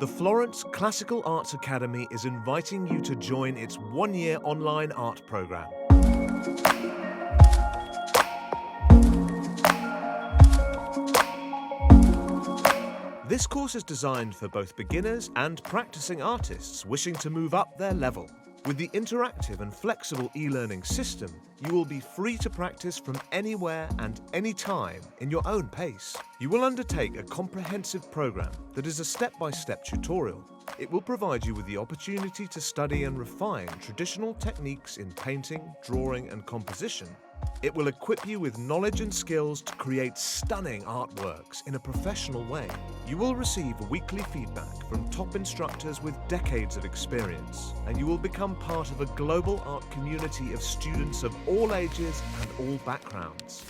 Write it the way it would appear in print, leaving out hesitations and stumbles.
The Florence Classical Arts Academy is inviting you to join its one-year online art program. This course is designed for both beginners and practicing artists wishing to move up their level. With the interactive and flexible e-learning system, you will be free to practice from anywhere and anytime in your own pace. You will undertake a comprehensive program that is a step-by-step tutorial. It will provide you with the opportunity to study and refine traditional techniques in painting, drawing, and composition. It will equip you with knowledge and skills to create stunning artworks in a professional way. You will receive weekly feedback from top instructors with decades of experience, and you will become part of a global art community of students of all ages and all backgrounds.